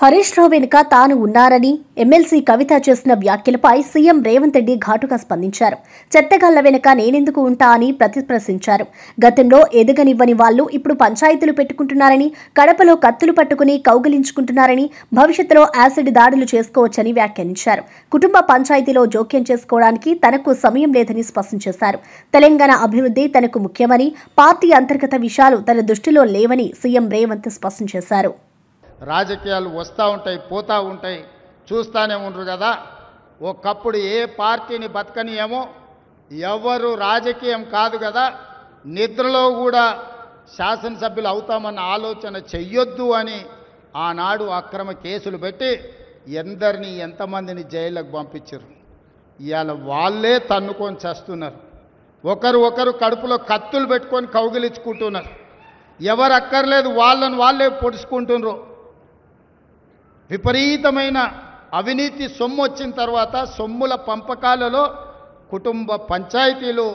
హరీష్ రావు వెనుక తాను ఉన్నారని ఎమ్మెల్సీ కవిత చేసిన వ్యాఖ్యలపై సీఎం రేవంత్ రెడ్డి ఘాటుగా స్పందించారు. చెత్తగాళ్ల వెనుక నేనెందుకు ఉంటా అని ప్రతిప్రశ్నించారు. గతంలో ఎదగనివ్వని వాళ్లు ఇప్పుడు పంచాయతీలు పెట్టుకుంటున్నారని, కడపలో కత్తులు పట్టుకుని కౌగిలించుకుంటున్నారని, భవిష్యత్తులో యాసిడ్ దాడులు చేసుకోవచ్చని వ్యాఖ్యానించారు. కుటుంబ పంచాయతీలో జోక్యం చేసుకోవడానికి తనకు సమయం లేదని స్పష్టం చేశారు. తెలంగాణ అభివృద్ధి తనకు ముఖ్యమని, పార్టీ అంతర్గత విషయాలు తన దృష్టిలో లేవని సీఎం రేవంత్ స్పష్టం చేశారు. రాజకీయాలు వస్తూ ఉంటాయి, పోతూ ఉంటాయి, చూస్తూనే ఉండరు కదా. ఒకప్పుడు ఏ పార్టీని బతకనియేమో, ఎవరు రాజకీయం కాదు కదా, నిద్రలో కూడా శాసనసభ్యులు అవుతామన్న ఆలోచన చెయ్యొద్దు అని ఆనాడు అక్రమ కేసులు పెట్టి ఎందరిని ఎంతమందిని జైళ్ళకు పంపించారు. ఇవాళ వాళ్ళే తన్నుకొని చేస్తున్నారు. ఒకరు కడుపులో కత్తులు పెట్టుకొని కౌగిలించుకుంటున్నారు. ఎవరు అక్కర్లేదు వాళ్ళని వాళ్ళే పొడుచుకుంటున్నారు. విపరీతమైన అవినీతి సొమ్ము వచ్చిన తర్వాత సొమ్ముల పంపకాలలో కుటుంబ పంచాయతీలు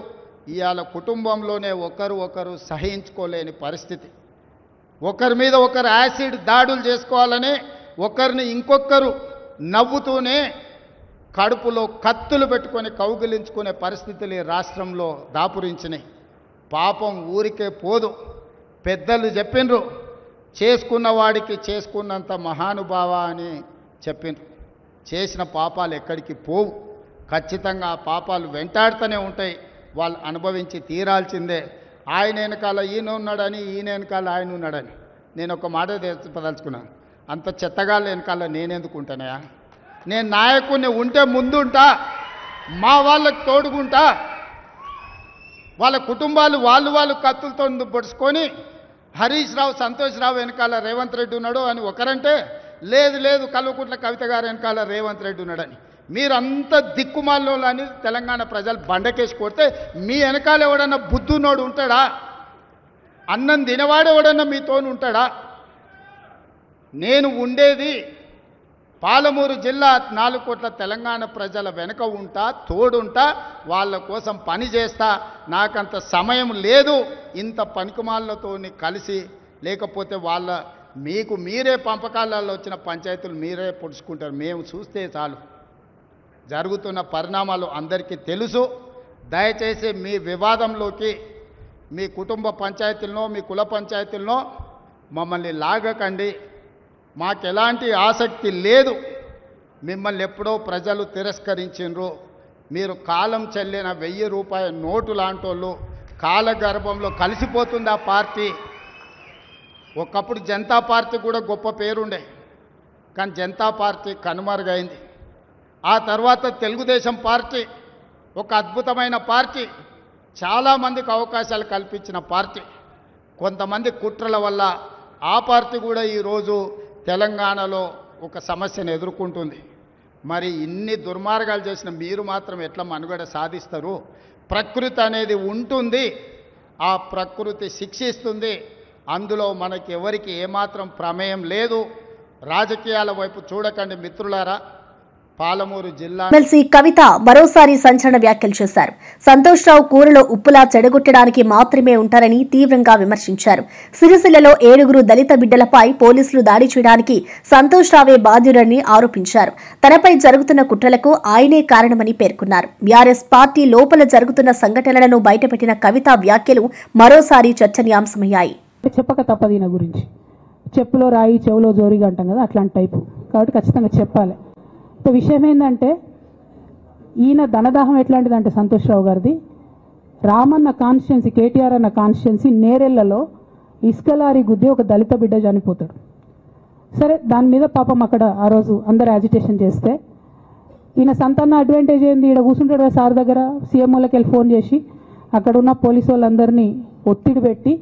ఇవాళ కుటుంబంలోనే ఒకరు సహించుకోలేని పరిస్థితి. ఒకరి మీద ఒకరు యాసిడ్ దాడులు చేసుకోవాలని ఒకరిని ఇంకొకరు నవ్వుతూనే కడుపులో కత్తులు పెట్టుకొని కౌగిలించుకునే పరిస్థితులు ఈ రాష్ట్రంలో దాపురించినాయి. పాపం ఊరికే పోదు. పెద్దలు చెప్పిండ్రు, చేసుకున్న వాడికి చేసుకున్నంత మహానుభావ అని చెప్పిండ్రు. చేసిన పాపాలు ఎక్కడికి పోవు, ఖచ్చితంగా ఆ పాపాలు వెంటాడుతూనే ఉంటాయి. వాళ్ళు అనుభవించి తీరాల్సిందే. ఆయన వెనకాల ఈయన ఉన్నాడని, ఈయన వెనకాల ఆయన ఉన్నాడని నేను ఒక మాట చెప్పదలుచుకున్నాను. అంత చెత్తగాళ్ళ వెనకాల నేనెందుకు ఉంటానయా? నేను నాయకుడిని ఉంటే ముందుంటా, మా వాళ్ళకి తోడుకుంటా. వాళ్ళ కుటుంబాలు వాళ్ళు కత్తులతో పొడుచుకొని హరీష్ రావు, సంతోష్ రావు వెనకాల రేవంత్ రెడ్డి ఉన్నాడు అని ఒకరంటే, లేదు కల్వకుంట్ల కవిత గారు వెనకాల రేవంత్ రెడ్డి ఉన్నాడని. మీరంతా దిక్కుమాలని తెలంగాణ ప్రజలు బండకేసి కొడితే మీ వెనకాల ఎవడన్నా బుద్ధున్నోడు ఉంటాడా? అన్నం తినవాడు ఎవడన్నా మీతోని ఉంటాడా? నేను ఉండేది పాలమూరు జిల్లా 4 కోట్ల తెలంగాణ ప్రజల వెనుక ఉంటా, తోడుంటా, వాళ్ళ కోసం పని చేస్తా. నాకంత సమయం లేదు ఇంత పనికిమాలతో కలిసి. లేకపోతే మీకు మీరే పంపకాలలో వచ్చిన పంచాయతీలు మీరే పొడుచుకుంటారు. మేము చూస్తే చాలు. జరుగుతున్న పరిణామాలు అందరికీ తెలుసు. దయచేసి మీ వివాదంలోకి మీ కుటుంబ పంచాయతీలనో మీ కుల పంచాయతీలనో మమ్మల్ని లాగకండి. మాకు ఎలాంటి ఆసక్తి లేదు. మిమ్మల్ని ఎప్పుడో ప్రజలు తిరస్కరించిండ్రు. మీరు కాలం చెల్లిన 1000 రూపాయల నోటు లాంటోళ్ళు. కాలగర్భంలో కలిసిపోతుంది ఆ పార్టీ. ఒకప్పుడు జనతా పార్టీ కూడా గొప్ప పేరుండే, కానీ జనతా పార్టీ కనుమరుగైంది. ఆ తర్వాత తెలుగుదేశం పార్టీ ఒక అద్భుతమైన పార్టీ, చాలామందికి అవకాశాలు కల్పించిన పార్టీ. కొంతమంది కుట్రల వల్ల ఆ పార్టీ కూడా ఈరోజు తెలంగాణలో ఒక సమస్యను ఎదుర్కొంటుంది. మరి ఇన్ని దుర్మార్గాలు చేసిన మీరు మాత్రం ఎట్లా మనుగడ సాధిస్తారు? ప్రకృతి అనేది ఉంటుంది, ఆ ప్రకృతి శిక్షిస్తుంది. అందులో మనకి ఎవరికి ఏమాత్రం ప్రమేయం లేదు. రాజకీయాల వైపు చూడకండి మిత్రులారా. పాలమూరు జిల్లా ఎమ్మెల్సీ కవిత మరోసారి సంచలన వ్యాఖ్యలు చేశారు. సంతోష్ రావు కూరలో ఉప్పులా చెడగొట్టడానికి మాత్రమే ఉంటారని తీవ్రంగా విమర్శించారు. సిరిసిల్లలో 7 దళిత బిడ్డలపై పోలీసులు దాడి చేయడానికి సంతోష్ రావే బాధ్యుడని ఆరోపించారు. తనపై జరుగుతున్న కుట్రలకు ఆయనే కారణమని పేర్కొన్నారు. బీఆర్ఎస్ పార్టీ లోపల జరుగుతున్న సంఘటనలను బయటపెట్టిన కవిత వ్యాఖ్యలు మరోసారి చర్చనీయాంశమయ్యాయి. చెప్పక తప్పదు ఈయన గురించి. చెప్పులో రాయి చెవులో జోరిగా అంటాం కదా, అట్లాంటి టైపు. కాబట్టి ఖచ్చితంగా చెప్పాలి. విషయం ఏంటంటే, ఈయన ధనదాహం ఎట్లాంటిదంటే సంతోష్ రావు గారిది, రామన్న కాన్స్టిట్యున్సీ, కేటీఆర్ అన్న కాన్స్టిట్యున్సీ నేరెళ్లలో ఇసుకలారి గుద్ది ఒక దళిత బిడ్డ చనిపోతాడు. సరే, దాని మీద పాపం అక్కడ ఆ రోజు అందరు యాజిటేషన్ చేస్తే ఈయన సంతాన అడ్వాంటేజ్ ఏంది? ఇక్కడ కూర్చుంటాడు కదా సార్ దగ్గర, సీఎంఓలకి వెళ్ళి ఫోన్ చేసి అక్కడ ఉన్న పోలీసు వాళ్ళందరినీ ఒత్తిడి పెట్టి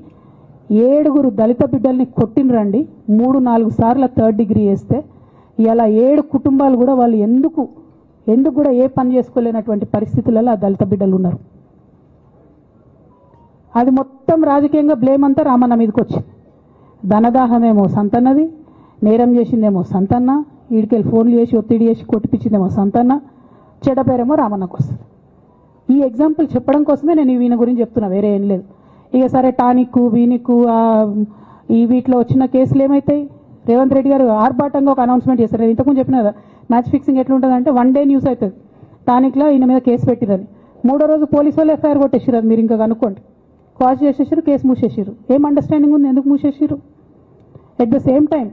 7 దళిత బిడ్డల్ని కొట్టినరండి. 3-4 సార్లు 3rd డిగ్రీ వేస్తే ఇలా 7 కుటుంబాలు కూడా వాళ్ళు ఎందుకు కూడా ఏ పని చేసుకోలేనటువంటి పరిస్థితులలో ఆ దళిత బిడ్డలు ఉన్నారు. అది మొత్తం రాజకీయంగా బ్లేమ్ అంతా రామన్న మీదకి వచ్చింది. ధనదాహమేమో సంతన్నది, నేరం చేసిందేమో సంతన్న, వీడికెళ్ళి ఫోన్లు చేసి ఒత్తిడి చేసి కొట్టిపించిందేమో సంతన్న, చెడ్డ పేరేమో రామన్నకు వస్తుంది. ఈ ఎగ్జాంపుల్ చెప్పడం కోసమే నేను ఈయన గురించి చెప్తున్నా, వేరే ఏం లేదు. ఇక సరే టానిక్ వీనిక్ ఈ వీటిలో వచ్చిన కేసులు ఏమవుతాయి? రేవంత్ రెడ్డి గారు ఆర్భాటంగా ఒక అనౌన్స్మెంట్ చేశారు. నేను ఇంతకుముందు చెప్పిన కదా మ్యాచ్ ఫిక్సింగ్ ఎట్లుంటుందంటే 1 డే న్యూస్ అవుతుంది, టానిక్లో ఈయన మీద కేసు పెట్టిరని. 3వ రోజు పోలీసు వాళ్ళు ఎఫ్ఐఆర్ కొట్టేసారు. అది మీరు ఇంకా కనుక్కోండి. కాజ్ చేసేసారు, కేసు మూసేసారు. ఏం అండర్స్టాండింగ్ ఉంది, ఎందుకు మూసేసారు? At the same time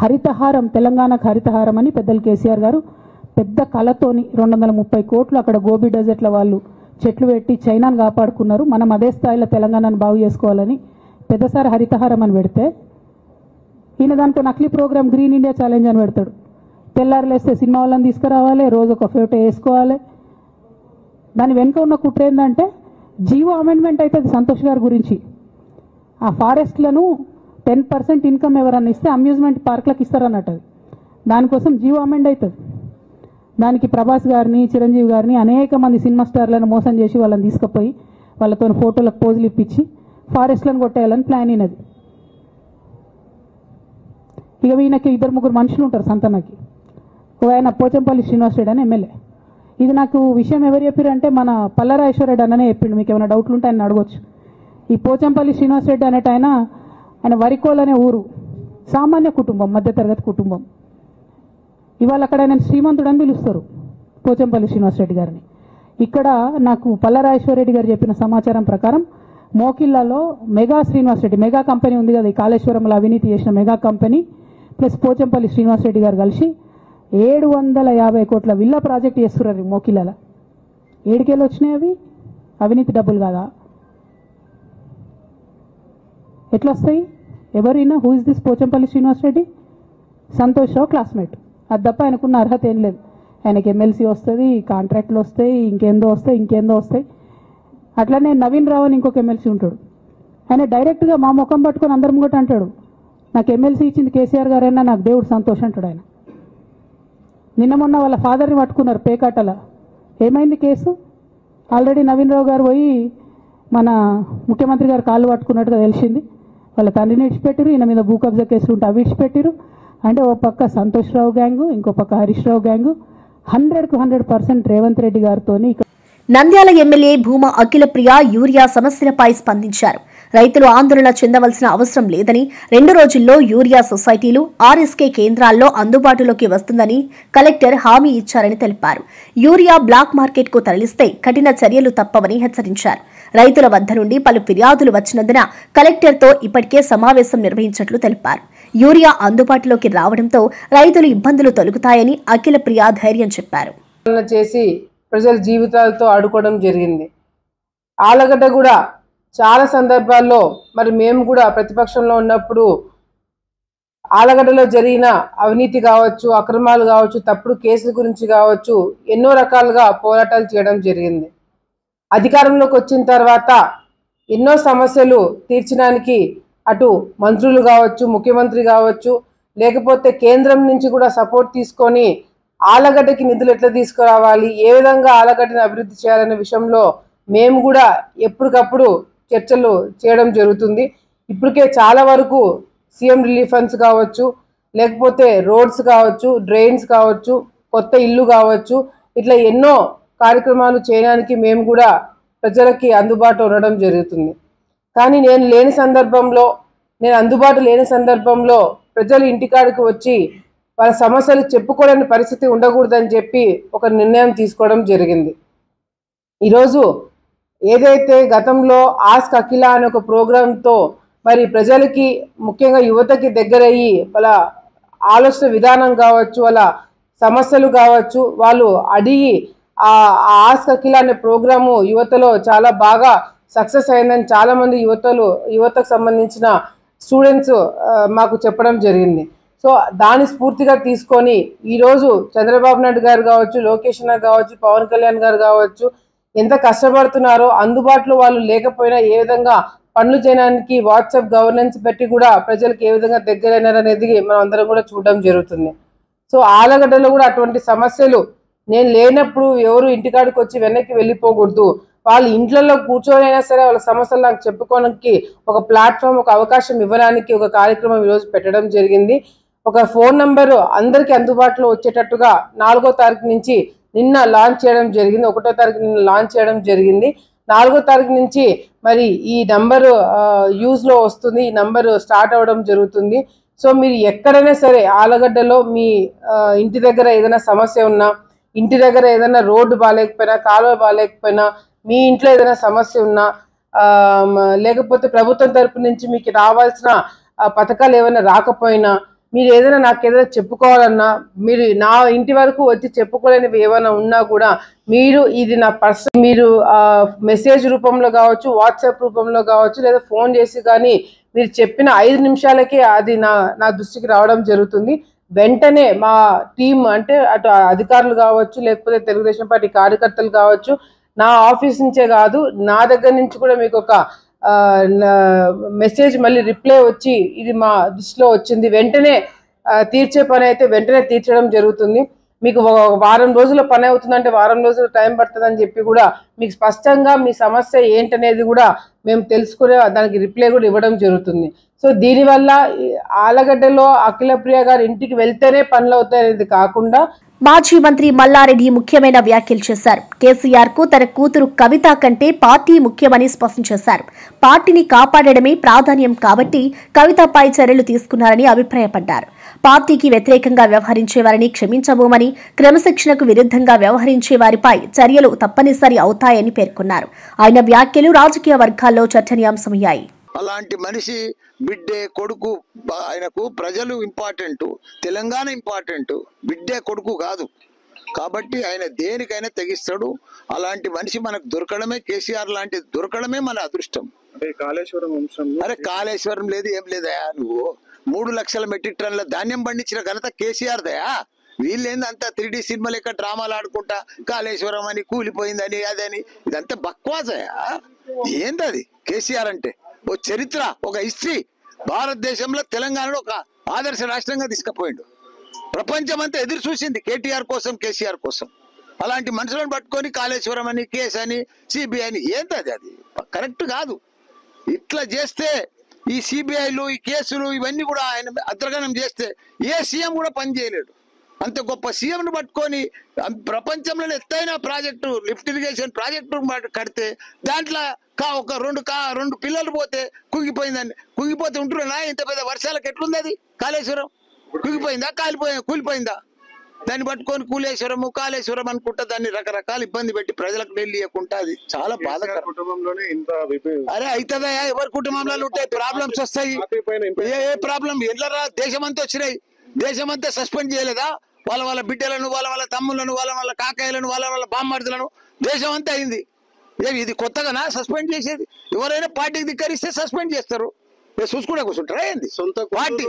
Harithaharam, తెలంగాణకు హరితహారం అని పెద్దలు కేసీఆర్ గారు పెద్ద కళతోని 230 కోట్లు అక్కడ గోబీ డెజర్ట్ల వాళ్ళు చెట్లు పెట్టి చైనాను కాపాడుకున్నారు. మనం అదే స్థాయిలో తెలంగాణను బాగు చేసుకోవాలని పెద్దసారి హరితహారం అని పెడితే ఈయన దాంట్లో నకిలీ ప్రోగ్రామ్ గ్రీన్ ఇండియా ఛాలెంజ్ అని పెడతాడు. తెల్లారులేస్తే సినిమా వాళ్ళని తీసుకురావాలి, రోజు ఒక ఫోటో వేసుకోవాలి. దాని వెనుక ఉన్న కుట్ర ఏంటంటే జీవో అమెండ్మెంట్ అవుతుంది సంతోష్ గారి గురించి. ఆ ఫారెస్ట్లను 10% ఇన్కమ్ ఎవరన్నా ఇస్తే అమ్యూజ్మెంట్ పార్క్లకు ఇస్తారన్నట్టు. దానికోసం జీవో అమెండ్ అవుతుంది. దానికి ప్రభాస్ గారిని, చిరంజీవి గారిని, అనేక మంది సినిమా స్టార్లను మోసం చేసి వాళ్ళని తీసుకుపోయి వాళ్ళతో ఫోటోలకు పోజులు ఇప్పించి ఫారెస్ట్లను కొట్టేయాలని ప్లాన్ అయినది. ఇక ఈయనకి 2-3 మనుషులు ఉంటారు సంతనకి. ఆయన పోచంపల్లి శ్రీనివాస్ రెడ్డి అని ఎమ్మెల్యే. ఇది నాకు విషయం ఎవరు చెప్పారంటే మన పల్లరాజేశ్వరరెడ్డి అన్ననే చెప్పిండు. మీకు ఏమైనా డౌట్లు ఉంటే ఆయన అడగొచ్చు. ఈ పోచంపల్లి శ్రీనివాస్ రెడ్డి అనేట ఆయన వరికోల్ అనే ఊరు, సామాన్య కుటుంబం, మధ్యతరగతి కుటుంబం. ఇవాళ అక్కడ ఆయన శ్రీమంతుడు అని పిలుస్తారు పోచంపల్లి శ్రీనివాసరెడ్డి గారిని. ఇక్కడ నాకు పల్లరాజేశ్వరరెడ్డి గారు చెప్పిన సమాచారం ప్రకారం మోకిల్లాలో మెగా శ్రీనివాసరెడ్డి, మెగా కంపెనీ ఉంది కదా, ఈ కాళేశ్వరంలో అవినీతి చేసిన మెగా కంపెనీ ప్లస్ పోచంపల్లి శ్రీనివాసరెడ్డి గారు కలిసి 750 కోట్ల విల్లా ప్రాజెక్ట్ చేస్తున్నారు మోకిల్లాల. ఏడుకేళ్ళు వచ్చినాయి అవి, అవినీతి డబ్బులు కాదా? ఎట్లా వస్తాయి? ఎవరైనా who is this Pochampalli Srinivasa Reddy? Santosh Rao classmate. అది తప్ప ఆయనకున్న అర్హత ఏం లేదు. ఆయనకి ఎమ్మెల్సీ వస్తుంది, కాంట్రాక్ట్లు వస్తాయి, ఇంకేందో వస్తాయి. అట్లనే నవీన్ రావు అని ఇంకొక ఎమ్మెల్సీ ఉంటాడు. ఆయన డైరెక్ట్గా మా ముఖం పట్టుకొని అందరి ముంగట అంటాడు, నాకు ఎమ్మెల్సీ ఇచ్చింది కేసీఆర్ గారైనా నాకు దేవుడు సంతోష్ అంటాడు ఆయన. నిన్న మొన్న వాళ్ళ ఫాదర్ని పట్టుకున్నారు పేకాటల. ఏమైంది కేసు? ఆల్రెడీ నవీన్ రావు గారు పోయి మన ముఖ్యమంత్రి గారు కాళ్ళు పట్టుకున్నట్టుగా తెలిసింది. వాళ్ళ తండ్రిని విడిచిపెట్టారు, ఈయన మీద భూ కబ్జా కేసులు ఉంటే అవి విడిచిపెట్టారు. అంటే ఓ పక్క సంతోష్ రావు గ్యాంగు, ఇంకో పక్క హరీష్ రావు గ్యాంగు 100కు 100% రేవంత్ రెడ్డి గారితో. నంద్యాల ఎమ్మెల్యే భూమా అఖిలప్రియ యూరియా సమస్యలపై స్పందించారు. రైతులు ఆందోళన చెందవలసిన అవసరం లేదని, 2 రోజుల్లో యూరియా సొసైటీలు, ఆర్ఎస్కే కేంద్రాల్లో అందుబాటులోకి వస్తుందని కలెక్టర్ హామీ ఇచ్చారని తెలిపారు. యూరియా బ్లాక్ మార్కెట్కు తరలిస్తే కఠిన చర్యలు తప్పవని హెచ్చరించారు. రైతుల వద్ద నుండి పలు ఫిర్యాదులు వచ్చినందున కలెక్టర్తో ఇప్పటికే సమావేశం నిర్వహించినట్లు తెలిపారు. యూరియా అందుబాటులోకి రావడంతో రైతులు ఇబ్బందులు తొలగుతాయని అఖిలప్రియ ధైర్యం చెప్పారు. చేసి ప్రజల జీవితాలతో ఆడుకోవడం జరిగింది. ఆలగడ్డ కూడా చాలా సందర్భాల్లో మరి మేము కూడా ప్రతిపక్షంలో ఉన్నప్పుడు ఆలగడ్డలో జరిగిన అవినీతి కావచ్చు, అక్రమాలు కావచ్చు, తప్పుడు కేసుల గురించి కావచ్చు, ఎన్నో రకాలుగా పోరాటాలు చేయడం జరిగింది. అధికారంలోకి వచ్చిన తర్వాత ఎన్నో సమస్యలు తీర్చడానికి అటు మంత్రులు కావచ్చు, ముఖ్యమంత్రి కావచ్చు, లేకపోతే కేంద్రం నుంచి కూడా సపోర్ట్ తీసుకొని ఆలగడ్డకి నిధులు ఎట్లా తీసుకురావాలి, ఏ విధంగా ఆలగడ్డని అభివృద్ధి చేయాలనే విషయంలో మేము కూడా ఎప్పటికప్పుడు చర్చలు చేయడం జరుగుతుంది. ఇప్పటికే చాలా వరకు సీఎం రిలీఫ్ ఫండ్స్ కావచ్చు, లేకపోతే రోడ్స్ కావచ్చు, డ్రైన్స్ కావచ్చు, కొత్త ఇల్లు కావచ్చు, ఇట్లా ఎన్నో కార్యక్రమాలు చేయడానికి మేము కూడా ప్రజలకి అందుబాటులో ఉండడం జరుగుతుంది. కానీ నేను అందుబాటు లేని సందర్భంలో ప్రజలు ఇంటికాడికి వచ్చి వాళ్ళ సమస్యలు చెప్పుకోలేని పరిస్థితి ఉండకూడదని చెప్పి ఒక నిర్ణయం తీసుకోవడం జరిగింది. ఈరోజు ఏదైతే గతంలో ఆస్క్ అఖిల అనే ఒక ప్రోగ్రాంతో మరి ప్రజలకి, ముఖ్యంగా యువతకి దగ్గరయ్యి వాళ్ళ ఆలోచన విధానం కావచ్చు, వాళ్ళ సమస్యలు కావచ్చు, వాళ్ళు అడిగి ఆ ఆస్క్ అఖిల అనే ప్రోగ్రాము యువతలో చాలా బాగా సక్సెస్ అయిందని చాలామంది యువతకు సంబంధించిన స్టూడెంట్స్ మాకు చెప్పడం జరిగింది. సో దాన్ని స్ఫూర్తిగా తీసుకొని ఈరోజు చంద్రబాబు నాయుడు గారు కావచ్చు, లోకేష్ అన్న కావచ్చు, పవన్ కళ్యాణ్ గారు కావచ్చు, ఎంత కష్టపడుతున్నారో, అందుబాటులో వాళ్ళు లేకపోయినా ఏ విధంగా పనులు చేయడానికి వాట్సాప్ గవర్నెన్స్ పెట్టి కూడా ప్రజలకు ఏ విధంగా దగ్గరైనారనేది మనం అందరం కూడా చూడడం జరుగుతుంది. సో ఆలగడ్డలో కూడా అటువంటి సమస్యలు నేను లేనప్పుడు ఎవరు ఇంటికాడికి వచ్చి వెనక్కి వెళ్ళిపోకూడదు, వాళ్ళు ఇంట్లలో కూర్చొనైనా సరే వాళ్ళ సమస్యలు నాకు చెప్పుకోవడానికి ఒక ప్లాట్ఫామ్, ఒక అవకాశం ఇవ్వడానికి ఒక కార్యక్రమం ఈరోజు పెట్టడం జరిగింది. ఒక ఫోన్ నంబరు అందరికీ అందుబాటులో వచ్చేటట్టుగా 4వ తారీఖు నుంచి నిన్న లాంచ్ చేయడం జరిగింది. 1వ తారీఖు నిన్న లాంచ్ చేయడం జరిగింది. 4వ తారీఖు నుంచి మరి ఈ నంబరు యూజ్లో వస్తుంది, ఈ నంబరు స్టార్ట్ అవ్వడం జరుగుతుంది. సో మీరు ఎక్కడైనా సరే ఆలగడ్డలో మీ ఇంటి దగ్గర ఏదైనా సమస్య ఉన్నా, ఇంటి దగ్గర ఏదైనా రోడ్డు బాగాలేకపోయినా, కాలువ బాగాలేకపోయినా, మీ ఇంట్లో ఏదైనా సమస్య ఉన్నా, లేకపోతే ప్రభుత్వం తరపు నుంచి మీకు రావాల్సిన పథకాలు ఏమైనా రాకపోయినా, మీరు ఏదైనా నాకు ఏదైనా చెప్పుకోవాలన్నా, మీరు నా ఇంటి వరకు వచ్చి చెప్పుకోలేనివి ఏమైనా ఉన్నా కూడా మీరు ఇది నా పర్సనల్, మీరు మెసేజ్ రూపంలో కావచ్చు, వాట్సాప్ రూపంలో కావచ్చు, లేదా ఫోన్ చేసి కానీ మీరు చెప్పిన 5 నిమిషాలకే అది నా దృష్టికి రావడం జరుగుతుంది. వెంటనే మా టీం, అంటే అటు అధికారులు కావచ్చు, లేకపోతే తెలుగుదేశం పార్టీ కార్యకర్తలు కావచ్చు, నా ఆఫీస్ నుంచే కాదు, నా దగ్గర నుంచి కూడా మీకు ఒక మెసేజ్ మళ్ళీ రిప్లై వచ్చి ఇది మా దృష్టిలో వచ్చింది, వెంటనే తీర్చే పని అయితే వెంటనే తీర్చడం జరుగుతుంది. మీకు వారం రోజుల పని అవుతుందంటే వారం రోజులు టైం పడుతుందని చెప్పి కూడా మీకు స్పష్టంగా మీ సమస్య ఏంటనేది కూడా మేము తెలుసుకునే దానికి రిప్లై కూడా ఇవ్వడం జరుగుతుంది. సో దీనివల్ల ఆలగడ్డలో అఖిలప్రియ గారి ఇంటికి వెళ్తేనే పనులు అవుతాయనేది కాకుండా మాజీ మంత్రి మల్లారెడ్డి ముఖ్యమైన వ్యాఖ్యలు చేశారు. కేసీఆర్ కు తన కూతురు కవిత కంటే పార్టీ ముఖ్యమని స్పష్టం చేశారు. పార్టీని కాపాడడమే ప్రాధాన్యం కాబట్టి కవితపై చర్యలు తీసుకున్నారని అభిప్రాయపడ్డారు. పార్టీకి వ్యతిరేకంగా వ్యవహరించేవారిని క్షమించబోమని, క్రమశిక్షణకు విరుద్ధంగా వ్యవహరించే వారిపై చర్యలు తప్పనిసరి అవుతాయని పేర్కొన్నారు. ఆయన వ్యాఖ్యలు రాజకీయ వర్గాల్లో చర్చనీయాంశమయ్యాయి. అలాంటి మనిషి బిడ్డే కొడుకు, ఆయనకు ప్రజలు ఇంపార్టెంట్, తెలంగాణ ఇంపార్టెంట్, బిడ్డే కొడుకు కాదు. కాబట్టి ఆయన దేనికైనా తెగిస్తాడు. అలాంటి మనిషి మనకు దొరకడమే, కేసీఆర్ లాంటి దొరకడమే మన అదృష్టం. అరే కాళేశ్వరం లేదు, ఏం లేదయా. నువ్వు 3 లక్షల మెట్రిక్ టన్నుల ధాన్యం పండించిన ఘనత కేసీఆర్ దయా. వీళ్ళేంది అంతా 3D సినిమా లెక్క డ్రామాలు ఆడుకుంటా కాళేశ్వరం అని, కూలిపోయిందని, అదని, ఇదంతా బక్వాసయా. ఏంది అది? కేసీఆర్ అంటే ఓ చరిత్ర, ఒక హిస్టరీ. భారతదేశంలో తెలంగాణలో ఒక ఆదర్శ రాష్ట్రంగా తీసుకుపోయిండు. ప్రపంచం అంతా ఎదురు చూసింది కేటీఆర్ కోసం, కేసీఆర్ కోసం. అలాంటి మనుషులను పట్టుకొని కాళేశ్వరం అని, కేసు అని, సిబిఐ అని, ఏంటది? అది కరెక్ట్ కాదు. ఇట్లా చేస్తే ఈ సిబిఐలు, ఈ కేసులు, ఇవన్నీ కూడా ఆయన అద్రగణం చేస్తే ఏ సీఎం కూడా పని చేయలేడు. అంత గొప్ప సీఎంను పట్టుకొని ప్రపంచంలోనే ఎత్తైన ప్రాజెక్టు, లిఫ్ట్ ఇరిగేషన్ ప్రాజెక్టు కడితే దాంట్లో ఒక రెండు పిల్లలు పోతే కుంగిపోయిందని, కుంగిపోతే ఉంటున్నా ఇంత పెద్ద వర్షాలకు ఎట్లుంది అది? కాళేశ్వరం కుంగిపోయిందా, కూలిపోయిందా? దాన్ని పట్టుకొని కాళేశ్వరం అనుకుంటా దాన్ని రకరకాల ఇబ్బంది పెట్టి ప్రజలకు వెళ్ళకుండా, అది చాలా బాధకరం. అరే అవుతుందా? ఎవరి కుటుంబంలో ఉంటాయి ప్రాబ్లమ్స్, వస్తాయి. ఏ ప్రాబ్లం ఎల్లరా దేశమంతా వచ్చినాయి. దేశమంతా సస్పెండ్ చేయలేదా? వాళ్ళ బిడ్డలను, వాళ్ళ తమ్ములను, వాళ్ళ కాకాయలను, వాళ్ళ బామ్మర్దులను, దేశం అంతా అయింది. ఇది కొత్తగానా సస్పెండ్ చేసేది? ఎవరైనా పార్టీకి ధిక్కరిస్తే సస్పెండ్ చేస్తారు. చూసుకుంటే కూర్చుంటారా ఏంది? పార్టీ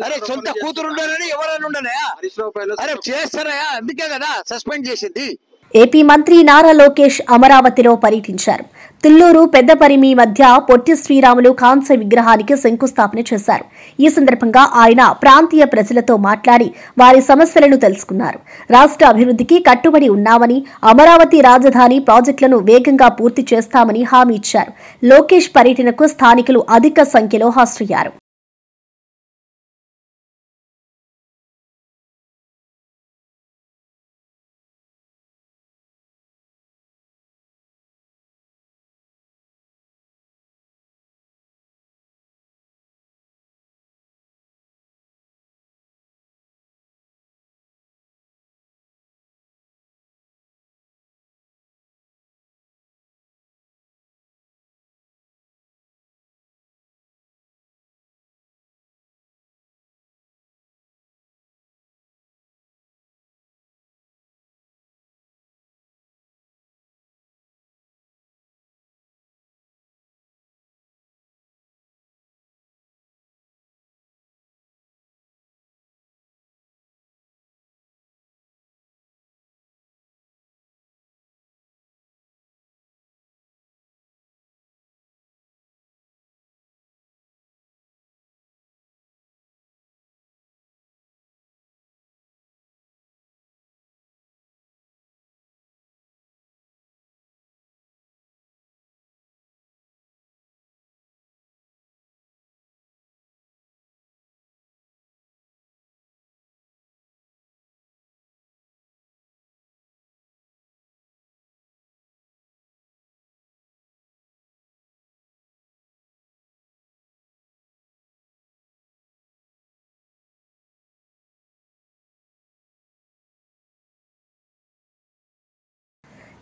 అరే సొంత కూతురు ఉండనని ఎవరైనా ఉండనయా? అరే చేస్తారయా, అందుకే కదా సస్పెండ్ చేసింది. ఏపీ మంత్రి నారా లోకేష్ అమరావతిలో పర్యటించారు. తుళ్లూరు, పెద్దపరిమి మధ్య పొట్టి శ్రీరాములు కాంస్య విగ్రహానికి శంకుస్థాపన చేశారు. ఈ సందర్భంగా ఆయన ప్రాంతీయ ప్రజలతో మాట్లాడి వారి సమస్యలను తెలుసుకున్నారు. రాష్ట్ర అభివృద్ధికి కట్టుబడి ఉన్నామని, అమరావతి రాజధాని ప్రాజెక్టులను వేగంగా పూర్తి చేస్తామని హామీ ఇచ్చారు. లోకేష్ పర్యటనకు స్థానికులు అధిక సంఖ్యలో హాజరయ్యారు.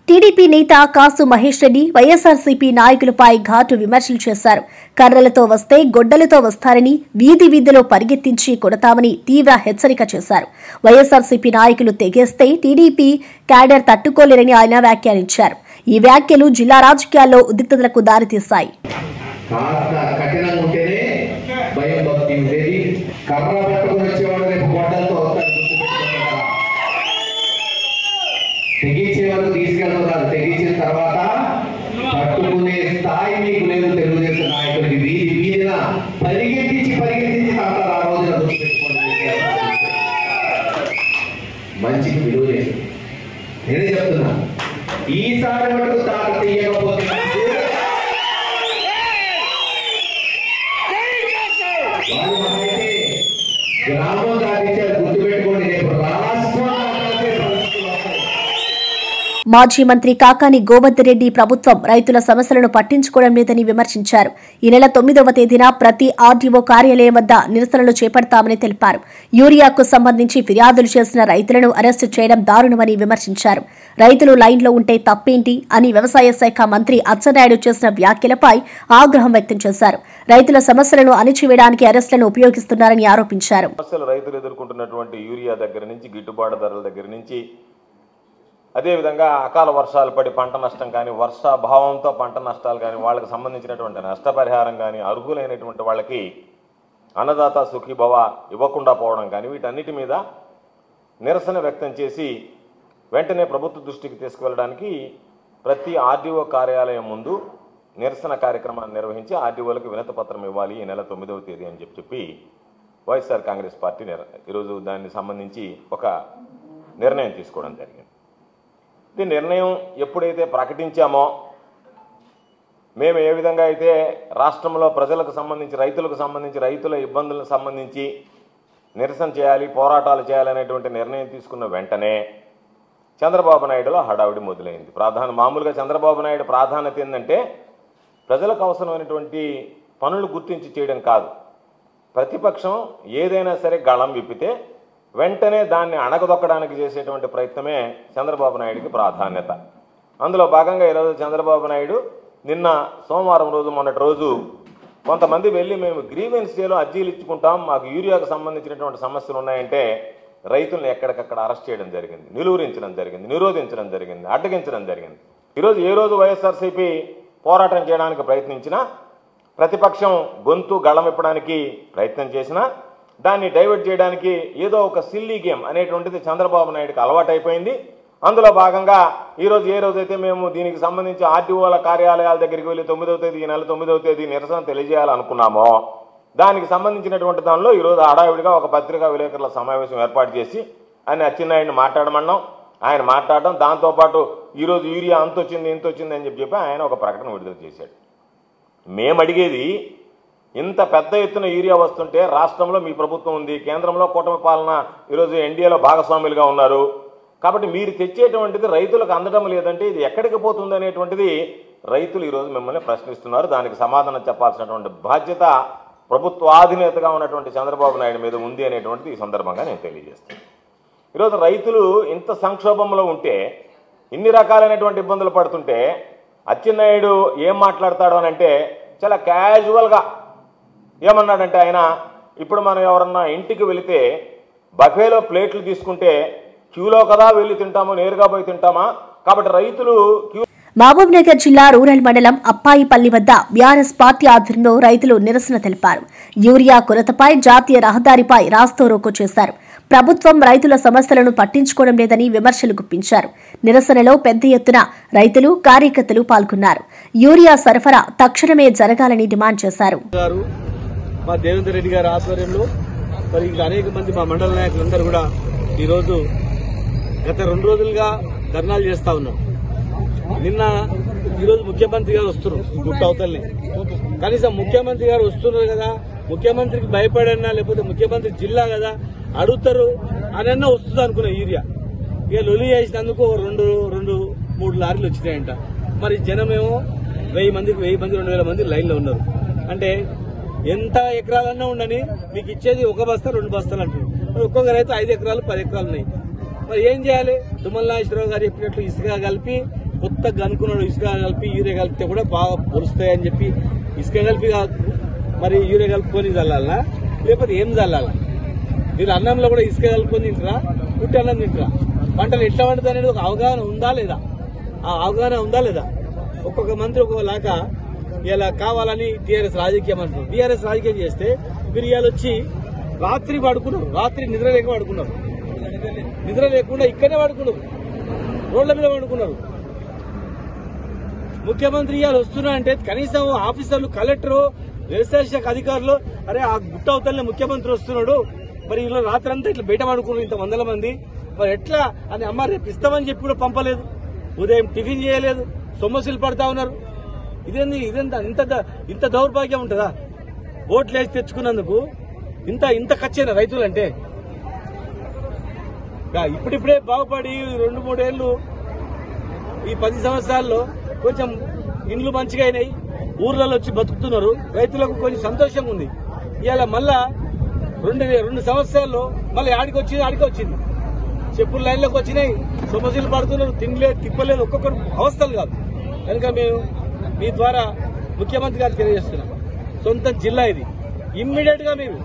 టీడీపీ నేత కాసు మహేష్ రెడ్డి వైఎస్ఆర్సీపీ నాయకులపై ఘాటు విమర్శలు చేశారు. కర్రలతో వస్తే గొడ్డలతో వస్తారని, వీధి వీధిలో పరిగెత్తించి కొడతామని తీవ్ర హెచ్చరిక చేశారు. వైఎస్ఆర్సీపీ నాయకులు తెగేస్తే టీడీపీ క్యాడర్ తట్టుకోలేరని ఆయన వ్యాఖ్యానించారు. ఈ వ్యాఖ్యలు జిల్లా రాజకీయాల్లో ఉద్రిక్తతలకు దారితీశాయి. తెగించే వరకు తీసుకెళ్తున్నారు. తెగించిన తర్వాత పట్టుకునే స్థాయి మీకు లేదు. తెలుగుదేశం నాయకులకి వీధి వీధిన పరిగెత్తించి తాతారు. ఆ రోజున గుర్తుపెట్టుకోండి. మంచికి విలువ లేదు. నేనే చెప్తున్నా, ఈసారి మటుకు తాత తీయకపోతే వాళ్ళు మనమైతే గ్రామం దాటించారు. గుర్తుపెట్టుకోండి, రేపు రాష్ట్రం మాజీ మంత్రి కాకాని గోవర్ధన్ రెడ్డి ప్రభుత్వం రైతుల సమస్యలను పట్టించుకోవడం లేదని విమర్శించారు. ఈ నెల 9వ తేదీన ప్రతి ఆర్డీఓ కార్యాలయం వద్ద నిరసనలు చేపడతామని తెలిపారు. యూరియాకు సంబంధించి ఫిర్యాదులు చేసిన రైతులను అరెస్టు చేయడం దారుణమని విమర్శించారు. రైతులు లైన్లో ఉంటే తప్పేంటి అని వ్యవసాయ శాఖ మంత్రి అచ్చెన్నాయుడు చేసిన వ్యాఖ్యలపై ఆగ్రహం వ్యక్తం చేశారు. రైతుల సమస్యలను అణిచివేయడానికి అరెస్టులను ఉపయోగిస్తున్నారని ఆరోపించారు. రైతులు ఎదుర్కొంటున్నటువంటి యూరియా దగ్గర నుంచి, గిట్టుబాటు ధరల దగ్గర నుంచి, అదేవిధంగా అకాల వర్షాలు పడి పంట నష్టం కానీ, వర్షాభావంతో పంట నష్టాలు కానీ, వాళ్ళకి సంబంధించినటువంటి నష్టపరిహారం కానీ, అర్హులైనటువంటి వాళ్ళకి అన్నదాత సుఖీభవ ఇవ్వకుండా పోవడం కానీ, వీటన్నిటి మీద నిరసన వ్యక్తం చేసి వెంటనే ప్రభుత్వ దృష్టికి తీసుకువెళ్ళడానికి ప్రతి ఆర్డీఓ కార్యాలయం ముందు నిరసన కార్యక్రమాన్ని నిర్వహించి ఆర్డీఓలకు వినతి పత్రం ఇవ్వాలి ఈ నెల 9వ తేదీ అని చెప్పి వైఎస్ఆర్ కాంగ్రెస్ పార్టీ ఈరోజు దానికి సంబంధించి ఒక నిర్ణయం తీసుకోవడం జరిగింది. ఈ నిర్ణయం ఎప్పుడైతే ప్రకటించామో, మేము ఏ విధంగా అయితే రాష్ట్రంలో ప్రజలకు సంబంధించి, రైతులకు సంబంధించి, రైతుల ఇబ్బందులకు సంబంధించి నిరసన చేయాలి, పోరాటాలు చేయాలనేటువంటి నిర్ణయం తీసుకున్న వెంటనే చంద్రబాబు నాయుడులో హడావిడి మొదలైంది. మామూలుగా చంద్రబాబు నాయుడు ప్రాధాన్యత ఏంటంటే ప్రజలకు అవసరమైనటువంటి పనులు గుర్తించి చేయడం కాదు. ప్రతిపక్షం ఏదైనా సరే గళం విప్పితే వెంటనే దాన్ని అణగదొక్కడానికి చేసేటువంటి ప్రయత్నమే చంద్రబాబు నాయుడికి ప్రాధాన్యత. అందులో భాగంగా ఈరోజు చంద్రబాబు నాయుడు నిన్న సోమవారం రోజు, మొన్నటి రోజు కొంతమంది వెళ్ళి మేము గ్రీవెన్స్ డేలో అర్జీలు ఇచ్చుకుంటాం, మాకు యూరియాకు సంబంధించినటువంటి సమస్యలు ఉన్నాయంటే రైతులను ఎక్కడికక్కడ అరెస్ట్ చేయడం జరిగింది, నిలువరించడం జరిగింది, నిరోధించడం జరిగింది, అడ్డగించడం జరిగింది. ఈరోజు ఏ రోజు వైఎస్ఆర్సీపీ పోరాటం చేయడానికి ప్రయత్నించినా, ప్రతిపక్షం గొంతు గళమిప్పడానికి ప్రయత్నం చేసినా, దాన్ని డైవర్ట్ చేయడానికి ఏదో ఒక సిల్లీ గేమ్ అనేటువంటిది చంద్రబాబు నాయుడుకి అలవాటైపోయింది. అందులో భాగంగా ఈరోజు ఏ రోజైతే మేము దీనికి సంబంధించి ఆర్టీఓల కార్యాలయాల దగ్గరికి వెళ్ళి 9వ తేదీ, ఈ నెల 9వ తేదీ నిరసన తెలియజేయాలనుకున్నామో, దానికి సంబంధించినటువంటి దానిలో ఈరోజు హడావిడిగా ఒక పత్రికా విలేకరుల సమావేశం ఏర్పాటు చేసి ఆయన అచ్చెన్నాయుడిని మాట్లాడమన్నాం. ఆయన మాట్లాడడం, దాంతోపాటు ఈరోజు యూరియా అంత వచ్చింది, ఇంత వచ్చింది అని చెప్పి ఆయన ఒక ప్రకటన విడుదల చేశాడు. మేము అడిగేది, ఇంత పెద్ద ఎత్తున యూరియా వస్తుంటే రాష్ట్రంలో మీ ప్రభుత్వం ఉంది, కేంద్రంలో కూటమి పాలన ఈరోజు ఎన్డీఏలో భాగస్వాములుగా ఉన్నారు, కాబట్టి మీరు తెచ్చేటువంటిది రైతులకు అందడం లేదంటే ఇది ఎక్కడికి పోతుంది అనేటువంటిది రైతులు ఈరోజు మిమ్మల్ని ప్రశ్నిస్తున్నారు. దానికి సమాధానం చెప్పాల్సినటువంటి బాధ్యత ప్రభుత్వాధినేతగా ఉన్నటువంటి చంద్రబాబు నాయుడు మీద ఉంది అనేటువంటిది ఈ సందర్భంగా నేను తెలియజేస్తాను. ఈరోజు రైతులు ఇంత సంక్షోభంలో ఉంటే, ఇన్ని రకాలైనటువంటి ఇబ్బందులు పడుతుంటే అచ్చెన్నాయుడు ఏం మాట్లాడతాడు అని అంటే చాలా క్యాజువల్గా ఏమన్నాడంటే, ఆయన ఇప్పుడు మనం ఎవరన్నా ఇంటికి వెళితే బఫేలో ప్లేట్లు తీసుకుంటే క్యూలో కదా వెళ్ళి తింటాము, నేరుగా పోయి తింటామా, కాబట్టి రైతులు మహబూబ్ నగర్ జిల్లా రూరల్ మండలం అప్పాయిపల్లి వద్ద బీఆర్ఎస్ పార్టీ ఆధ్వర్యంలో రైతులు నిరసన తెలిపారు. యూరియా కొరతపై జాతీయ రహదారిపై రాస్తారోకో చేశారు. ప్రభుత్వం రైతుల సమస్యలను పట్టించుకోవడం లేదని విమర్శలు గుప్పించారు. నిరసనలో పెద్ద ఎత్తున రైతులు, కార్యకర్తలు పాల్గొన్నారు. యూరియా సరఫరా తక్షణమే జరగాలని డిమాండ్ చేశారు. మా దేవేందర్ రెడ్డి గారి ఆధ్వర్యంలో మరి ఇంకా అనేక మంది మా మండల నాయకులందరూ కూడా ఈరోజు గత 2 రోజులుగా ధర్నాలు చేస్తా ఉన్నాం. నిన్న ఈరోజు ముఖ్యమంత్రి గారు వస్తున్నారు గుట్ట అవతల్ని. కనీసం ముఖ్యమంత్రి గారు వస్తున్నారు కదా, ముఖ్యమంత్రికి భయపడన్నా, లేకపోతే ముఖ్యమంత్రి జిల్లా కదా అడుగుతారు అనన్నా వస్తుంది అనుకున్న యూరియా. ఇక లొలి చేసినందుకు 2-3 లారీలు వచ్చినాయంట. మరి జనమేమో 1000 మంది 2000 మంది లైన్లో ఉన్నారు. అంటే ఎంత ఎకరాలన్నా ఉండని మీకు ఇచ్చేది 1 బస్తా 2 బస్తాలు అంటారు. ఒక్కొక్క రైతు 5 ఎకరాలు 10 ఎకరాలు ఉన్నాయి. మరి ఏం చేయాలి? తుమ్మల నాగేశ్వరరావు గారు చెప్పినట్లు ఇసుక కలిపి కొత్తగా అనుకున్నాడు ఇసుక కలిపి యూరియా కలిపితే కూడా బాగా పొలుస్తాయని చెప్పి ఇసుక కలిపి మరి యూరియా కలుపుకొని చల్లాలనా లేకపోతే ఏం చల్లాలా? మీరు అన్నంలో కూడా ఇసుక కలుపుకొని తింటారా, పుట్టి అన్నం తింటారా? పంటలు ఎట్లా పండుతుంది అనేది ఒక అవగాహన ఉందా లేదా? ఆ అవగాహన ఉందా లేదా? ఒక్కొక్క మంత్రి ఒక్కొక్కలాగా ఇలా కావాలని టీఆర్ఎస్ రాజకీయం అంటున్నారు. టీఆర్ఎస్ రాజకీయం చేస్తే మీరు ఇవాళ వచ్చి రాత్రి పడుకున్నారు, రాత్రి నిద్ర లేక పడుకున్నారు, నిద్ర లేకుండా ఇక్కడనే పడుకున్నారు, రోడ్ల మీద పడుకున్నారు. ముఖ్యమంత్రి ఇవాళ వస్తున్నా అంటే కనీసం ఆఫీసర్లు, కలెక్టర్, వ్యవసాయ శాఖ అధికారులు అరే ఆ గుట్ట అవతలనే ముఖ్యమంత్రి వస్తున్నాడు, మరి ఇలా రాత్రి అంతా ఇట్లా బయట పడుకున్నారు ఇంత వందల మంది, మరి ఎట్లా అని అమ్మ రేపు ఇస్తామని చెప్పి కూడా పంపలేదు, ఉదయం టిఫిన్ చేయలేదు, సొమ్మసిలు పడతా ఉన్నారు. ఇదేంది ఇంత దౌర్భాగ్యం ఉంటుందా? ఓట్లు వేసి తెచ్చుకున్నందుకు ఇంత ఖర్చైన రైతులంటే ఇప్పుడిప్పుడే బాగుపడి 2-3 ఏళ్లు ఈ 10 సంవత్సరాల్లో కొంచెం ఇండ్లు మంచిగా అయినాయి, ఊర్లలో వచ్చి బతుకుతున్నారు, రైతులకు కొంచెం సంతోషంగా ఉంది. ఇవాళ మళ్ళా 2 సంవత్సరాల్లో మళ్ళీ ఆడికి వచ్చింది, చెప్పుల లైన్లోకి వచ్చినాయి, సమస్యలు పడుతున్నారు, తినలేదు, తిప్పలేదు, ఒక్కొక్కరు అవస్థలు కాదు. కనుక మేము మీ ద్వారా ముఖ్యమంత్రి గారు తెలియజేస్తున్నాం, సొంత జిల్లా ఇది, ఇమ్మీడియట్ గా మీరు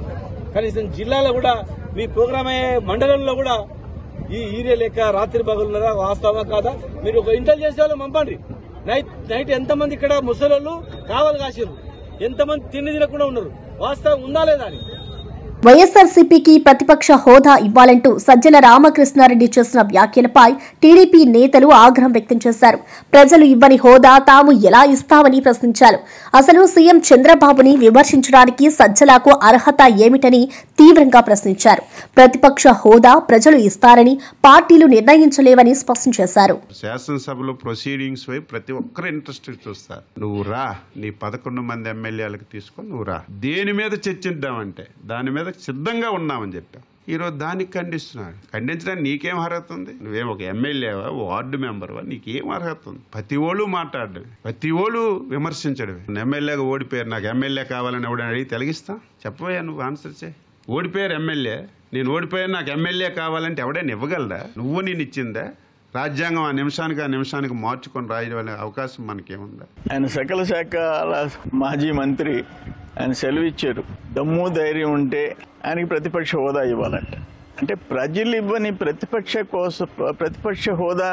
కనీసం జిల్లాలో కూడా మీ ప్రోగ్రామ్ అయ్యే మండలంలో కూడా ఈ యూరియా లేక రాత్రి పగలున్నారా వాస్తవా కాదా మీరు ఒక ఇంటెలిజెన్స్ వాళ్ళు పంపండి. నైట్ ఎంతమంది ఇక్కడ ముసలోళ్ళు కావాలి కాసిరు, ఎంతమంది తిండి తినకుండా ఉన్నారు, వాస్తవం ఉందా లేదా అని. వైఎస్ఆర్సీపీకి ప్రతిపక్ష హోదా ఇవ్వాలంటూ సజ్జల రామకృష్ణారెడ్డి చేసిన వ్యాఖ్యలపై టీడీపీ నేతలు ఆగ్రహం వ్యక్తం చేశారు. ప్రజలు ఇవ్వని హోదా తాము ఎలా ఇస్తామని ప్రశ్నించారు. అసలు సీఎం చంద్రబాబుని విమర్శించడానికి సజ్జలకు అర్హత ఏమిటని తీవ్రంగా ప్రశ్నించారు. ప్రతిపక్ష హోదా ప్రజలు ఇస్తారని పార్టీలు నిర్ణయించలేవని స్పష్టం చేశారు. శాసనసభలో ప్రొసీడింగ్స్ పై ప్రతి ఒక్కరు ఇంట్రెస్ట్ చూస్తారు. నువ్వు రా, నీ 11 మంది ఎమ్మెల్యేలకు తీసుకొని నువ్వు రా, దేని మీద చర్చిద్దామంటే దాని మీద సిద్ధంగా ఉన్నామని చెప్పాం. ఈరోజు దానికి ఖండించడానికి నీకేం అర్హత ఉంది? నువ్వేం ఒక ఎమ్మెల్యేవా, వార్డు మెంబర్వా? నీకేం అర్హత ఉంది? ప్రతి ఓళ్ళు మాట్లాడమే, ప్రతి ఓళ్ళు విమర్శించడమే. ఎమ్మెల్యేగా ఓడిపోయారు, నాకు ఎమ్మెల్యే కావాలని ఎవడని అడిగి తొలగిస్తా? చెప్పబోయా, నువ్వు ఆన్సర్ చేయి. ఓడిపోయారు ఎమ్మెల్యే, నేను ఓడిపోయాను, నాకు ఎమ్మెల్యే కావాలంటే ఎవడైనా ఇవ్వగలరా? నువ్వు నేను ఇచ్చిందా? రాజ్యాంగం ఆ నిమిషానికి మార్చుకొని రాయడం అవకాశం మనకేముందా? ఆయన సకల శాఖల మాజీ మంత్రి, ఆయన సెలవు ఇచ్చారు. దమ్ము ధైర్యం ఉంటే ఆయనకి ప్రతిపక్ష హోదా ఇవ్వాలంట. అంటే ప్రజలు ఇవ్వని ప్రతిపక్ష హోదా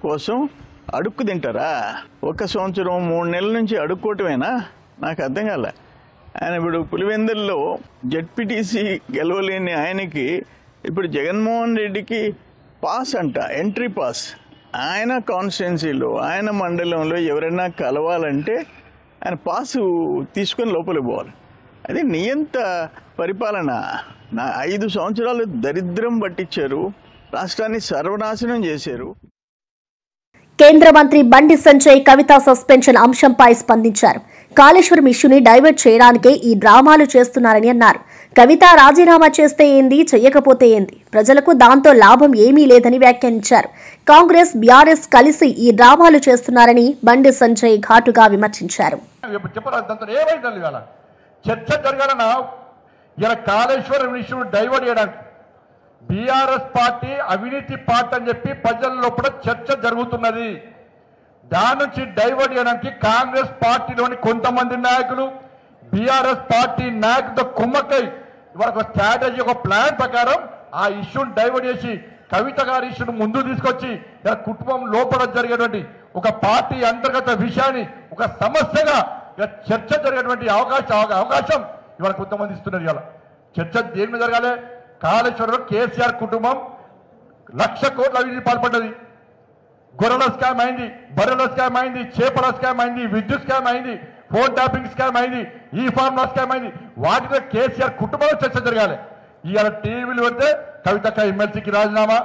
కోసం అడుక్కు తింటారా? 1 సంవత్సరం 3 నెలల నుంచి అడుక్కోవటమేనా? నాకు అర్థం కాల. ఆయన ఇప్పుడు పులివెందుల్లో జెడ్పీటీసీ గెలవలేని ఆయనకి ఇప్పుడు జగన్మోహన్ రెడ్డికి పాస్ అంట, ఎంట్రీ పాస్. ఆయన కాన్స్టిట్యున్సీలో, ఆయన మండలంలో ఎవరైనా కలవాలంటే ఆయన పాసు తీసుకొని లోపలికి పోవాలి. అది నియంత పరిపాలన. 5 సంవత్సరాలు దరిద్రం పట్టించారు, రాష్ట్రాన్ని సర్వనాశనం చేశారు. కేంద్ర మంత్రి బండి సంజయ్ కవిత సస్పెన్షన్ అంశంపై స్పందించారు. కాళేశ్వరం ఇష్యూని డైవర్ట్ చేయడానికే ఈ డ్రామాలు చేస్తున్నారని అన్నారు. కవిత రాజీనామా చేస్తే ఏంది, చెయ్యకపోతే ఏంది, ప్రజలకు దాంతో లాభం ఏమీ లేదని వ్యాఖ్యానించారు. కాంగ్రెస్, బీఆర్ఎస్ కలిసి ఈ డ్రామాలు చేస్తున్నారని బండి సంజయ్ ఘాటుగా విమర్శించారు. చర్చ జరగాలన్నా ఇలా కాళేశ్వరం ఇష్యూని డైవర్ట్ చేయడానికి బీఆర్ఎస్ పార్టీ అవినీతి పార్టీ అని చెప్పి ప్రజల లోపల చర్చ జరుగుతున్నది. దాని నుంచి డైవర్ట్ చేయడానికి కాంగ్రెస్ పార్టీలోని కొంతమంది నాయకులు బీఆర్ఎస్ పార్టీ నాయకులతో కుమ్మక్కై ఇవాళ ఒక స్ట్రాటజీ, ఒక ప్లాన్ ప్రకారం ఆ ఇష్యూని డైవర్ట్ చేసి కవిత గారి ఇష్యూను ముందు తీసుకొచ్చి ఇలా కుటుంబం లోపల జరిగేటువంటి ఒక పార్టీ అంతర్గత విషయాన్ని ఒక సమస్యగా చర్చ జరిగేటువంటి అవకాశం ఇవాళ కొంతమంది ఇస్తున్నారు. ఇవాళ చర్చ దేని మీద జరగాలి? కాళేశ్వరంలో కేసీఆర్ కుటుంబం 1,00,000 కోట్ల అవినీతి పాల్పడ్డది. గొర్రెల స్కామ్ అయింది, బర్రెల స్కామ్ అయింది, చేపల స్కామ్ అయింది, విద్యుత్ స్కామ్ అయింది, ఫోన్ ట్యాపింగ్ స్కామ్ అయింది, ఈ ఫార్ములా స్కామ్ అయింది. వాటితో కేసీఆర్ కుటుంబంలో చర్చ జరగాలి. ఇవాళ టీవీలు పెడితే కవితక్క ఎమ్మెల్సీకి రాజీనామా,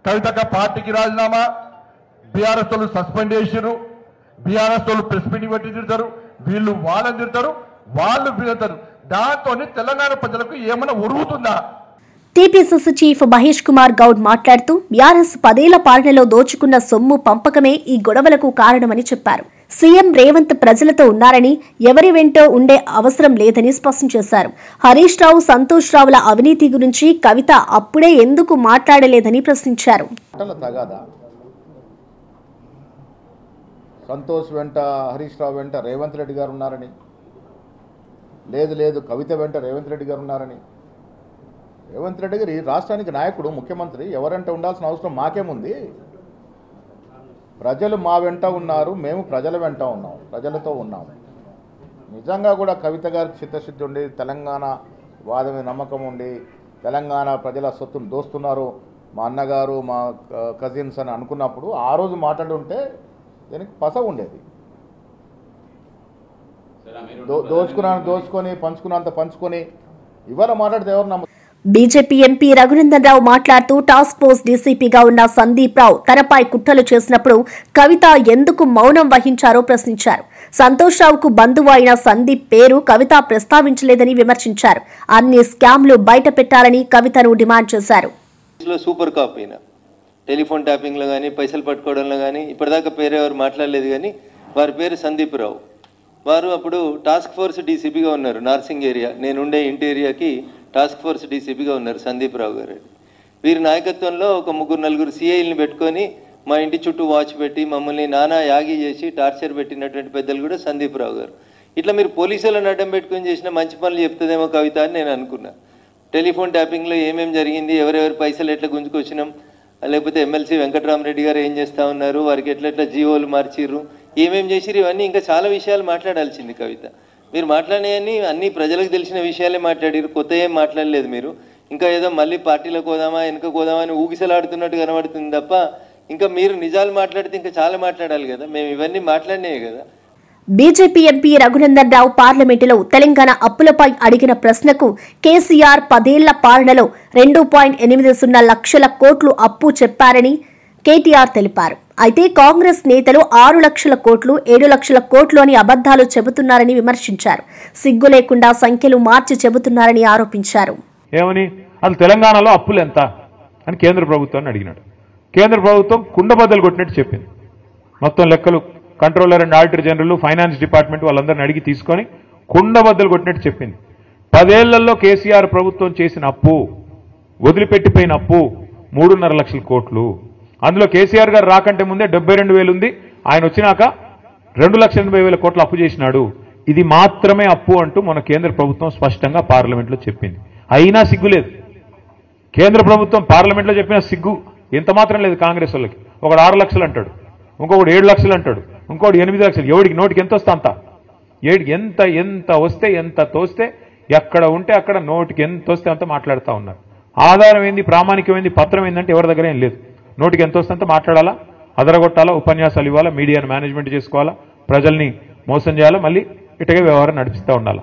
కవితక్క పార్టీకి రాజీనామా, బీఆర్ఎస్ వాళ్ళు సస్పెండ్ చేసిరు, బీఆర్ఎస్ వాళ్ళు ప్రెస్ మీటింగ్ పెట్టి తిడతారు, వీళ్ళు వాళ్ళని తిడతారు, వాళ్ళు తిడతారు. దాంతో తెలంగాణ ప్రజలకు ఏమైనా ఉరుగుతుందా? టీపీసీసీ చీఫ్ మహేష్ కుమార్ గౌడ్ మాట్లాడుతూ బీఆర్ఎస్ 10 ఏళ్ల పాలనలో దోచుకున్న సొమ్ము పంపకమే ఈ గొడవలకు కారణమని చెప్పారు. సీఎం రేవంత్ ప్రజలతో ఉన్నారని, ఎవరి వెంటో ఉండే అవసరం లేదని స్పష్టం చేశారు. హరీష్ రావు, సంతోష్ రావుల అవినీతి గురించి కవిత అప్పుడే ఎందుకు మాట్లాడలేదని ప్రశ్నించారు. సంతోష్ వెంట, హరీష్ రావు వెంట రేవంత్ రెడ్డి గారు ఉన్నారని, లేదు కవిత వెంట రేవంత్ రెడ్డి గారు ఉన్నారని. రేవంత్ రెడ్డి గారు ఈ రాష్ట్రానికి నాయకుడు, ముఖ్యమంత్రి. ఎవరంటే ఉండాల్సిన అవసరం మాకేముంది? ప్రజలు మా వెంట ఉన్నారు, మేము ప్రజల వెంట ఉన్నాం, ప్రజలతో ఉన్నాం. నిజంగా కూడా కవిత గారికి చిత్తశుద్ధి ఉండి, తెలంగాణ వాదమే నమ్మకం ఉండి, తెలంగాణ ప్రజల సొత్తును దోస్తున్నారు మా అన్నగారు, మా కజిన్స్ అని అనుకున్నప్పుడు ఆ రోజు మాట్లాడుంటే దీనికి పస ఉండేది. దోచుకొని పంచుకున్నంత పంచుకొని ఇవాళ మాట్లాడితే ఎవరు నమ్ముతారు? బీజేపీ ఎంపీ రఘునందన్ రావు మాట్లాడుతూ టాస్క్ ఫోర్స్ డీసీపీగా ఉన్న సందీప్ రావు తనపై కుట్రలు చేసినప్పుడు కవిత ఎందుకు మౌనం వహించారో ప్రశ్నించారు. సంతోష్ రావుకు బంధువు అయిన సందీప్ పేరు కవిత ప్రస్తావించలేదని విమర్శించారు. అన్ని స్కామ్లు బయట పెట్టాలని కవితను డిమాండ్ చేశారు. సూపర్ కాపీనా టెలిఫోన్ ట్యాపింగ్లో కానీ, పైసలు పట్టుకోవడంలో కానీ ఇప్పటిదాకా పేరు ఎవరు మాట్లాడలేదు. కానీ వారి పేరు సందీప్ రావు. వారు అప్పుడు టాస్క్ ఫోర్స్ డీసీపీగా ఉన్నారు. నార్సింగ్ ఏరియా, నేనుండే ఇంటి ఏరియాకి టాస్క్ ఫోర్స్ డీసీపీగా ఉన్నారు సందీప్ రావు గారు. వీరి నాయకత్వంలో ఒక 3-4 సిఐల్ని పెట్టుకొని మా ఇంటి చుట్టూ వాచ్ పెట్టి మమ్మల్ని నానా యాగి చేసి టార్చర్ పెట్టినటువంటి పెద్దలు కూడా సందీప్ రావు గారు. ఇట్లా మీరు పోలీసులను అడ్డం పెట్టుకొని చేసిన మంచి పనులు చెప్తుందేమో కవిత అని నేను అనుకున్నా. టెలిఫోన్ ట్యాపింగ్లో ఏమేమి జరిగింది, ఎవరెవరి పైసలు ఎట్లా గుంజుకొచ్చినాం, లేకపోతే ఎమ్మెల్సీ వెంకటరామరెడ్డి గారు ఏం చేస్తూ ఉన్నారు, వారికి ఎట్లా జీవోలు మార్చిర్రు, ఏమేమి చేసిరు, ఇవన్నీ ఇంకా చాలా విషయాలు మాట్లాడాల్సింది కవిత. మీరు మాట్లాడేవన్నీ అన్ని ప్రజలకు తెలిసిన విషయాలే మాట్లాడారు, కొత్త ఏం మాట్లాడలేదు. మీరు ఇంకా ఏదో మళ్ళీ పార్టీలకు పోదామా వెనుక పోదామా అని ఊగిసలాడుతున్నట్టు కనబడుతుంది తప్ప ఇంకా మీరు నిజాలు మాట్లాడితే ఇంకా చాలా మాట్లాడాలి కదా. మేము ఇవన్నీ మాట్లాడినాయి కదా. బీజేపీ ఎంపీ రఘునందన్ రావు పార్లమెంటులో తెలంగాణ అప్పులపై అడిగిన ప్రశ్నకు కేసీఆర్ 10 ఏళ్ల పాలనలో 2.80 లక్షల కోట్లు అప్పు చెప్పారని కేటీఆర్ తెలిపారు. అయితే కాంగ్రెస్ నేతలు 6 లక్షల కోట్లు, 7 లక్షల కోట్లు అని అబద్దాలు చెబుతున్నారని విమర్శించారు. సిగ్గు లేకుండా సంఖ్యలు మార్చి చెబుతున్నారని ఆరోపించారు. ఏమని అసలు తెలంగాణలో అప్పులు ఎంత అని కేంద్ర ప్రభుత్వాన్ని అడిగినాడు. కేంద్ర ప్రభుత్వం కుండబద్దలు కొట్టినట్టు చెప్పింది. మొత్తం లెక్కలు controller and auditor general, finance department వాళ్ళందరిని అడిగి తీసుకొని కుండబద్దలు కొట్టినట్టు చెప్పింది. 10 ఏళ్లలో కేసీఆర్ ప్రభుత్వం చేసిన అప్పు, వదిలిపెట్టిపోయిన అప్పు 3.5 లక్షల కోట్లు. అందులో కేసీఆర్ గారు రాకంటే ముందే 72,000 ఉంది. ఆయన వచ్చినాక 2,80,000 కోట్ల అప్పు చేసినాడు. ఇది మాత్రమే అప్పు అంటూ మన కేంద్ర ప్రభుత్వం స్పష్టంగా పార్లమెంట్లో చెప్పింది. అయినా సిగ్గు లేదు. కేంద్ర ప్రభుత్వం పార్లమెంట్లో చెప్పిన సిగ్గు ఎంత మాత్రం లేదు కాంగ్రెస్ వాళ్ళకి. ఒకడు 6 లక్షలు అంటాడు, ఇంకొకటి 7 లక్షలు అంటాడు, ఇంకోటి 8 లక్షలు. ఎవడికి నోటికి ఎంత వస్తే అంత, ఎంత వస్తే ఎంత తోస్తే ఎక్కడ ఉంటే అక్కడ నోటికి ఎంత వస్తే అంత మాట్లాడుతూ ఉన్నారు. ఆధారం ఏంది, ప్రామాణికమైంది, పత్రం ఏంటంటే ఎవరి దగ్గర ఏం లేదు. నోటికి ఎంత వస్తే అంత మాట్లాడాలా, అదరగొట్టాలా, ఉపన్యాసాలు ఇవ్వాలా, మీడియాను మేనేజ్మెంట్ చేసుకోవాలా, ప్రజల్ని మోసం చేయాలా, మళ్ళీ ఇటుగా వ్యవహారం నడిపిస్తూ ఉండాలా.